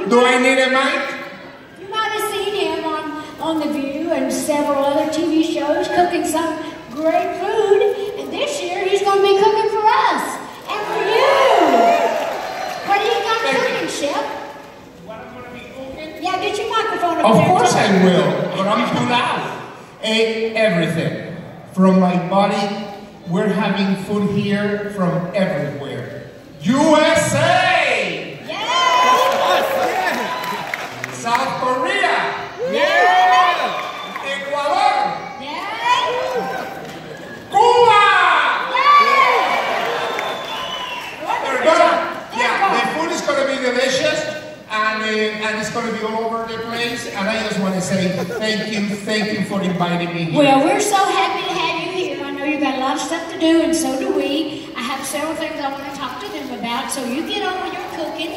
Do I need a mic? You might have seen him on The View and several other TV shows cooking some great food. And this year he's going to be cooking for us and for you. What do you got cooking, Chef? What I'm going to be cooking? Yeah, get your microphone up Of there. course I will, but I'm too loud. Everything. From my body, we're having food here from everywhere. USA! Yeah! South Korea! Yeah! Ecuador! Yeah! Cuba! Yeah! The food is going to be delicious, and it's going to be all over the place, and I just want to say thank you for inviting me here. Well, we're so happy to have you here. I know you've got a lot of stuff to do, and so do we. I have several things I want to talk to them about, so you get on with your cooking,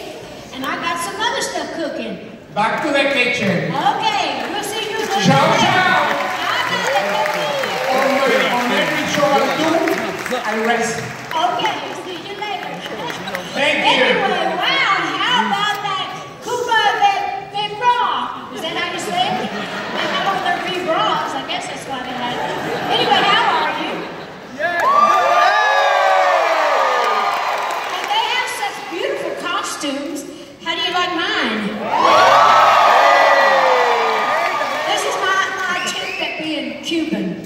and I got some other stuff cooking. Back to the kitchen. Okay, we'll see you later. Ciao, ciao. On every show I do, I rest. Okay, see you later. Thank you. Anyway, wow, how about that Cuba de Bras? Is that how you say it? They have all their big bras. I guess that's why they had it. Anyway, how are you? And they have such beautiful costumes. How do you like mine? This is my attempt at being Cuban.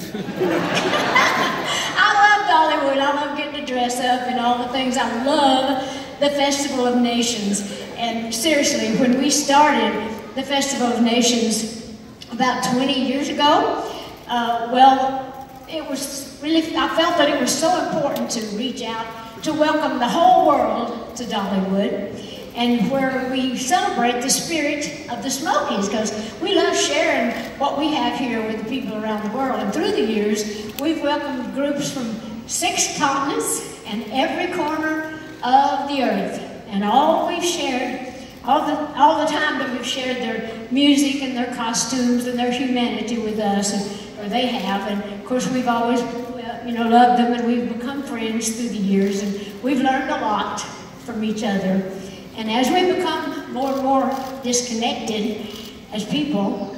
I love Dollywood. I love getting to dress up and all the things. I love the Festival of Nations. And seriously, when we started the Festival of Nations about 20 years ago, well, it was really, I felt that it was so important to reach out to welcome the whole world to Dollywood, and where we celebrate the spirit of the Smokies, because we love sharing what we have here with the people around the world. And through the years, we've welcomed groups from 6 continents and every corner of the earth. And all we've shared, all the time that we've shared their music and their costumes and their humanity with us, or they have. And of course, we've always, loved them, and we've become friends through the years, and we've learned a lot from each other. And as we become more and more disconnected as people,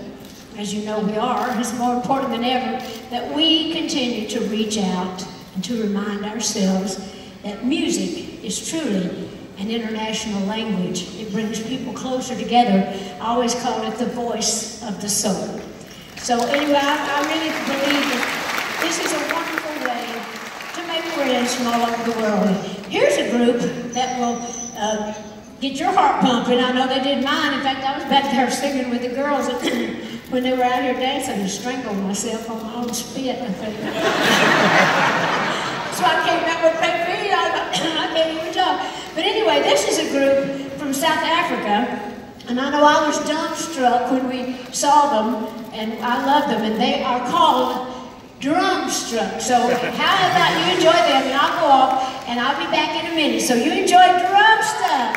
as you know we are, it's more important than ever that we continue to reach out and to remind ourselves that music is truly an international language. It brings people closer together. I always call it the voice of the soul. So anyway, I really believe that this is a wonderful way to make friends from all over the world. Here's a group that will get your heart pumping. I know they did mine. In fact, I was back there singing with the girls when they were out here dancing and strangled myself on my own spit. So I came out with big feet. I can't even talk. But anyway, this is a group from South Africa, and I know I was dumbstruck when we saw them, and I love them, and they are called Drumstruck. So how about you enjoy them, and I'll go off, and I'll be back in a minute. So you enjoy Drumstruck.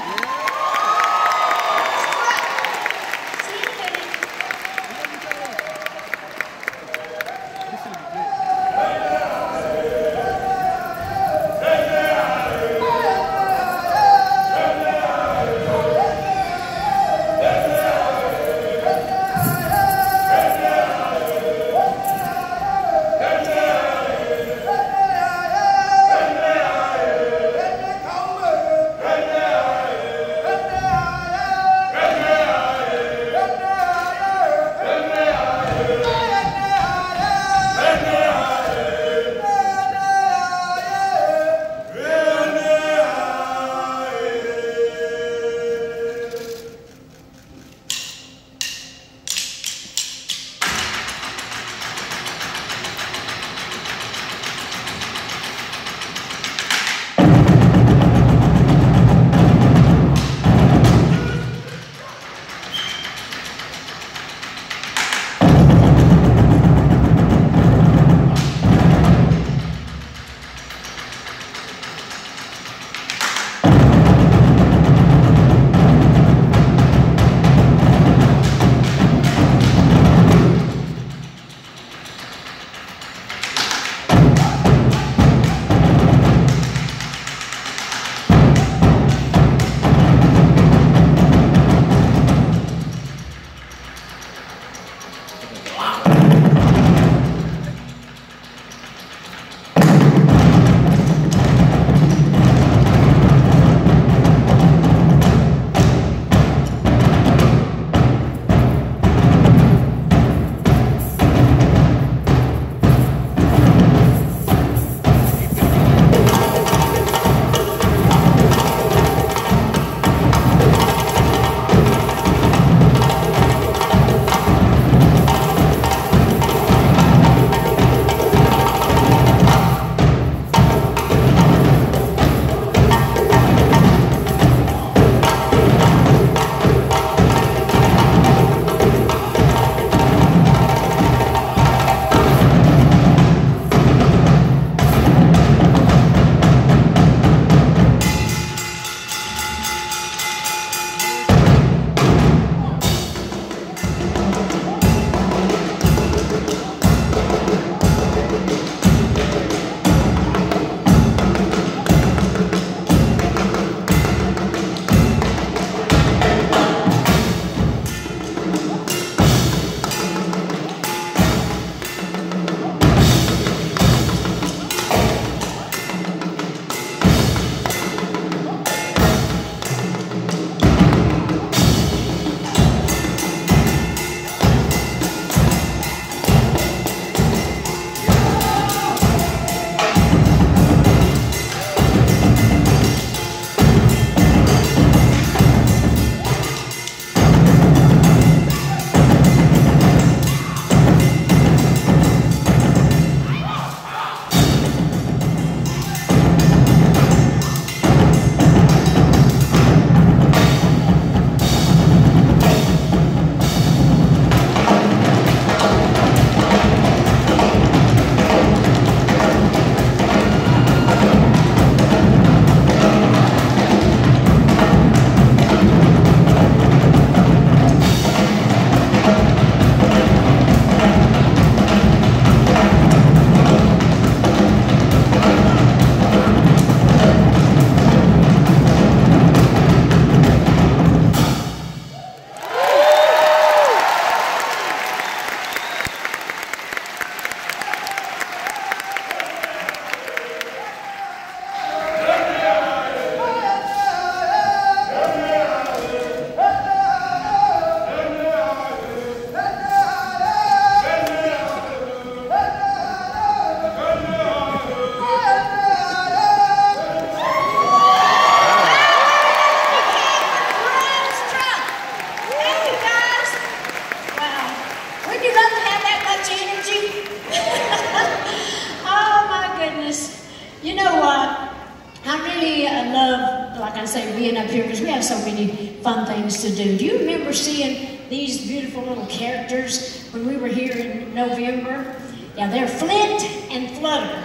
fun things to do. Do you remember seeing these beautiful little characters when we were here in November? Yeah, they're Flint and Flutter,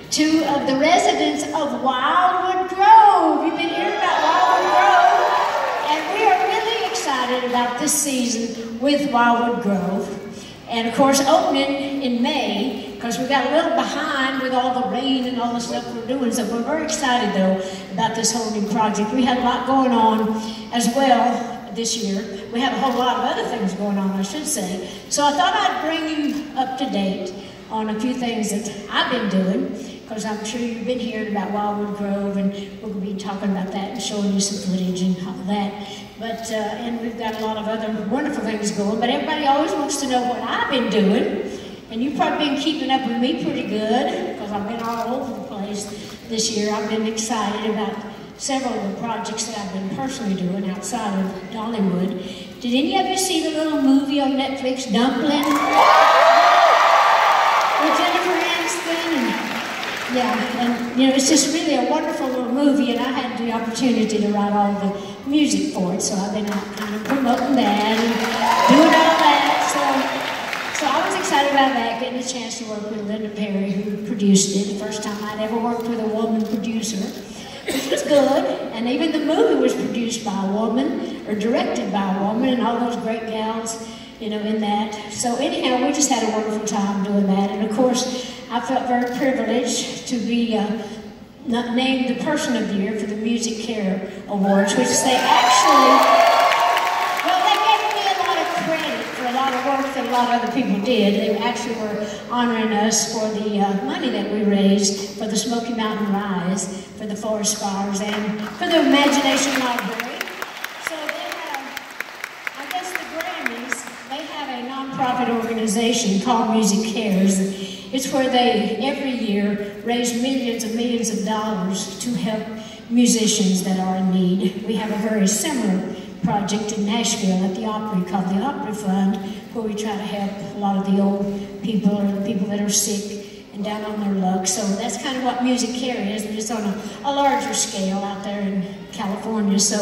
two of the residents of Wildwood Grove. You've been hearing about Wildwood Grove, and we are really excited about this season with Wildwood Grove. And of course, opening in May, because we got a little behind with all the rain and all the stuff we're doing. So we're very excited, though, about this whole new project. We had a lot going on as well this year. We have a whole lot of other things going on, I should say. So I thought I'd bring you up to date on a few things that I've been doing, because I'm sure you've been hearing about Wildwood Grove, and we're going to be talking about that and showing you some footage and all that. But, and we've got a lot of other wonderful things going, but everybody always wants to know what I've been doing. And you've probably been keeping up with me pretty good, because I've been all over the place this year. I've been excited about several of the projects that I've been personally doing outside of Dollywood. Did any of you see the little movie on Netflix, Dumpling? With Jennifer Aniston? Yeah, and you know, it's just really a wonderful little movie, and I had the opportunity to write all the music for it, so I've been out kind of promoting that and doing all that. So I was excited about that, getting a chance to work with Linda Perry, who produced it. The first time I'd ever worked with a woman producer, which was good. And even the movie was produced by a woman, or directed by a woman, and all those great gals, you know, in that. So anyhow, we just had a wonderful time doing that. And of course, I felt very privileged to be named the Person of the Year for the Music Care Awards, which they actually, well, they gave me a lot of credit for a lot of work that a lot of other people did. They actually were honoring us for the money that we raised for the Smoky Mountain Rise, for the forest fires, and for the Imagination Library. So they have, I guess the Grammys, they have a nonprofit organization called Music Cares. It's where they, every year, raise millions and millions of dollars to help musicians that are in need. We have a very similar project in Nashville at the Opry called the Opry Fund, where we try to help a lot of the old people or the people that are sick and down on their luck. So that's kind of what Music Care is, but it's on a larger scale out there in California. So,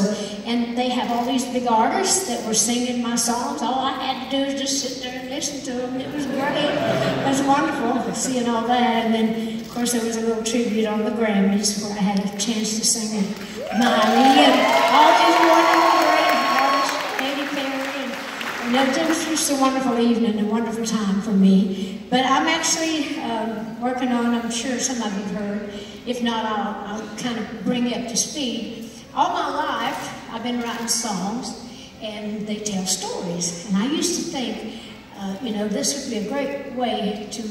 and they have all these big artists that were singing my songs. All I had to do was just sit there and listen to them. It was great. It was wonderful seeing all that. And then, of course, there was a little tribute on the Grammys where I had a chance to sing with Miley and all these wonderful great artists, Katy Perry, and it was just a wonderful evening and a wonderful time for me. But I'm actually working on, I'm sure some of you've heard, if not, I'll kind of bring you up to speed. All my life, I've been writing songs, and they tell stories. And I used to think, you know, this would be a great way to,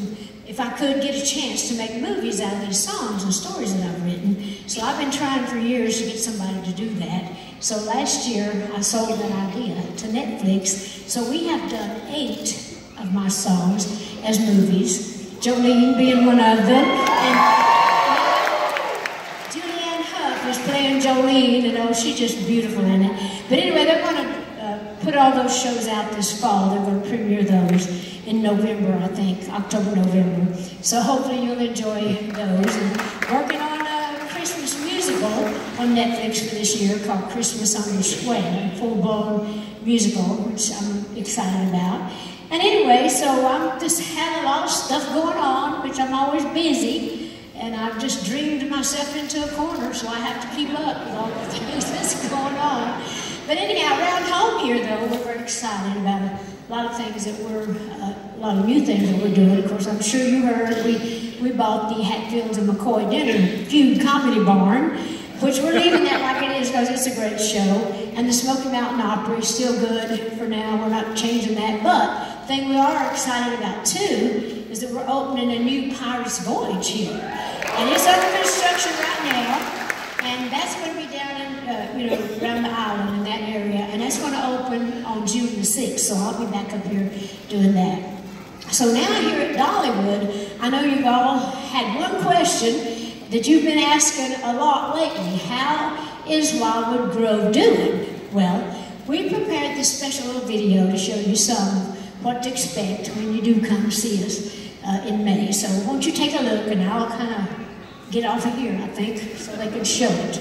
if I could get a chance to make movies out of these songs and stories that I've written. So I've been trying for years to get somebody to do that. So last year, I sold that idea to Netflix. So we have done 8 of my songs as movies, Jolene being one of them. And was playing Jolene, and oh, she's just beautiful in it. But anyway, they're going to put all those shows out this fall. They're going to premiere those in November, I think, October, November. So hopefully you'll enjoy those. And working on a Christmas musical on Netflix for this year called Christmas on the Square, full-blown musical, which I'm excited about. And anyway, so I'm just having a lot of stuff going on, which I'm always busy. And I've just dreamed myself into a corner, so I have to keep up with all the things that's going on. But anyhow, around home here, though, we're very excited about a lot of things that a lot of new things that we're doing. Of course, I'm sure you heard we bought the Hatfields and McCoy Dinner Feud Comedy Barn, which we're leaving that like it is because it's a great show. And the Smoky Mountain Opry is still good for now. We're not changing that. But the thing we are excited about, too, is that we're opening a new Pirates Voyage here. And it's under construction right now, and that's going to be down in, you know, around the island in that area, and that's going to open on June the 6th, so I'll be back up here doing that. So now here at Dollywood, I know you've all had one question that you've been asking a lot lately. How is Wildwood Grove doing? Well, we prepared this special little video to show you some of what to expect when you do come see us in May. So won't you take a look, and I'll kind of get off of here, I think, so they can show it.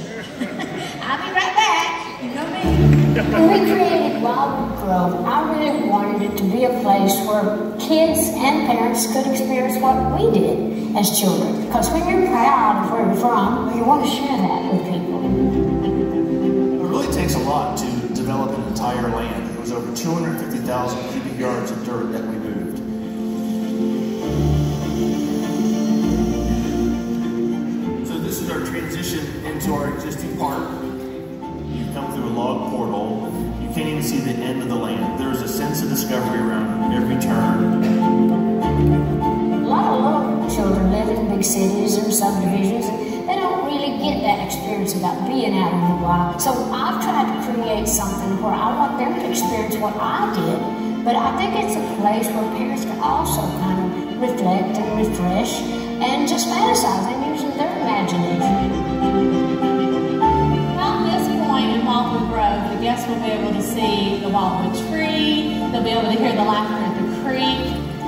I'll be right back. You know me. When we created Wildwood Grove, I really wanted it to be a place where kids and parents could experience what we did as children. Because when you're proud of where you're from, you want to share that with people. It really takes a lot to develop an entire land. It was over 250,000 cubic yards of dirt that we moved. So this is our transition into our existing park. You come through a log portal. You can't even see the end of the land. There's a sense of discovery around every turn. A lot of little children live in big cities or subdivisions, and they don't really get that experience about being out in the wild. So I've tried to create something where I want them to experience what I did, but I think it's a place where parents can also kind of reflect and refresh and just fantasize and using their imagination. In Wildwood Grove, the guests will be able to see the Wildwood tree, they'll be able to hear the laughter of the creek,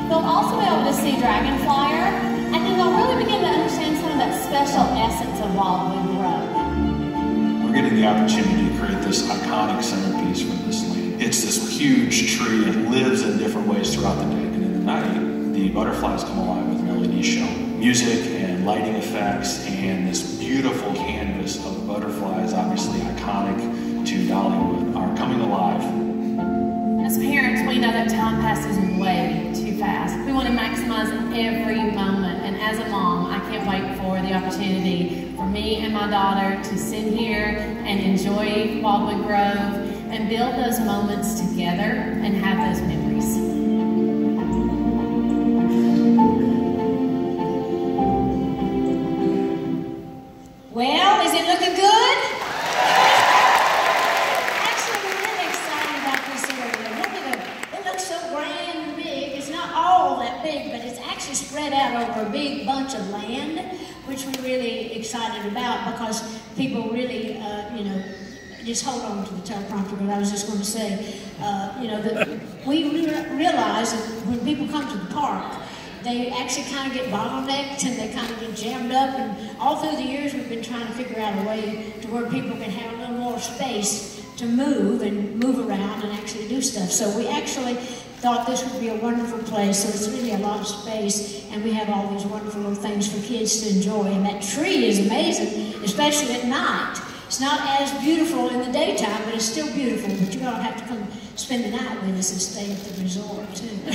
they'll also be able to see Dragonflyer, and then they'll really begin to understand some of that special essence of Wildwood Grove. We're getting the opportunity to create this iconic centerpiece for this land. It's this huge tree. It lives in different ways throughout the day, and in the night, the butterflies come alive with an LED show. Music and lighting effects and this beautiful canvas of butterflies, obviously iconic to Dollywood, are coming alive. As parents, we know that time passes way too fast. We want to maximize every moment, and as a mom, I can't wait for the opportunity for me and my daughter to sit here and enjoy Wildwood Grove and build those moments together and have those memories. Well, is it looking good? Actually, we're really excited about this area. Look at it. It looks so grand and big. It's not all that big, but it's actually spread out over a big bunch of land, which we're really excited about because people really, just hold on to the teleprompter, but I was just going to say, that we realize that when people come to the park, they actually kind of get bottlenecked and they kind of get jammed up, and all through the years we've been trying to figure out a way to where people can have a little more space to move around and actually do stuff. So we actually thought this would be a wonderful place. So it's really a lot of space, and we have all these wonderful little things for kids to enjoy. And that tree is amazing, especially at night. It's not as beautiful in the daytime, but it's still beautiful. But you all have to come spend the night with us and stay at the resort too. You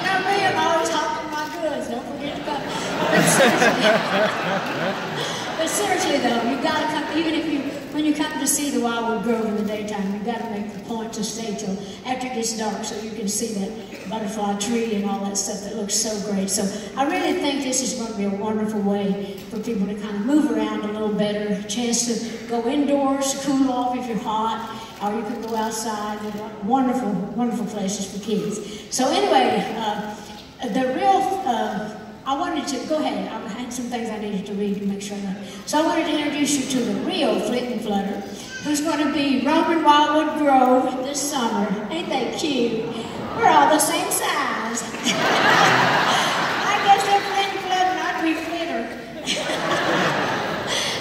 know me, I'm always hawking my goods. Don't forget to come. But seriously though, you've got to come, even if when you come to see the Wildwood Grove in the daytime, you've got to make the point to stay till after it gets dark so you can see that butterfly tree and all that stuff that looks so great. So I really think this is going to be a wonderful way for people to kind of move around a little better, a chance to go indoors, cool off if you're hot, or you can go outside. Wonderful, wonderful places for kids. So anyway, I wanted to, go ahead, I had some things I needed to read to make sure that. So I wanted to introduce you to the real Flit and Flutter, who's going to be roaming Wildwood Grove this summer. Ain't they cute? We're all the same size. I guess they're Flit and Flutter and I'd be Flitter.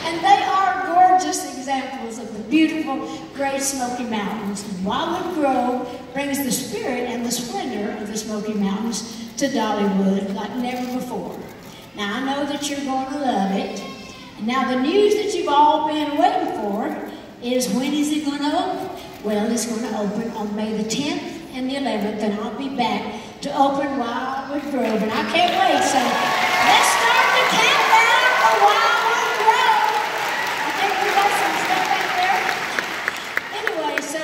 And they are gorgeous examples of the beautiful Great Smoky Mountains. And Wildwood Grove brings the spirit and the splendor of the Smoky Mountains to Dollywood like never before. Now I know that you're going to love it. And now the news that you've all been waiting for is, when is it going to open? Well, it's going to open on May the 10th and the 11th, and I'll be back to open Wildwood Grove, and I can't wait. So let's start the countdown for Wildwood Grove. I think we got some stuff back there. Anyway, so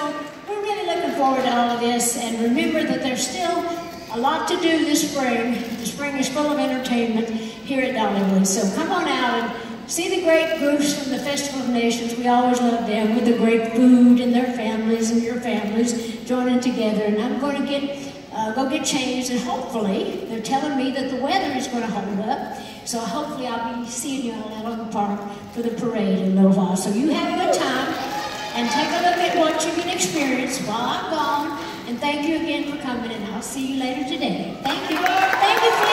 we're really looking forward to all of this, and remember that there's still a lot to do this spring. The spring is full of entertainment here at Dollywood. So come on out and see the great groups from the Festival of Nations. We always love them, with the great food and their families and your families joining together. And I'm going to go get changed, and hopefully, they're telling me that the weather is going to hold up. So hopefully I'll be seeing you all out on the park for the parade in a little while. So you have a good time and take a look at what you can experience while I'm gone. And thank you again for coming, and I'll see you later today. Thank you. Thank you.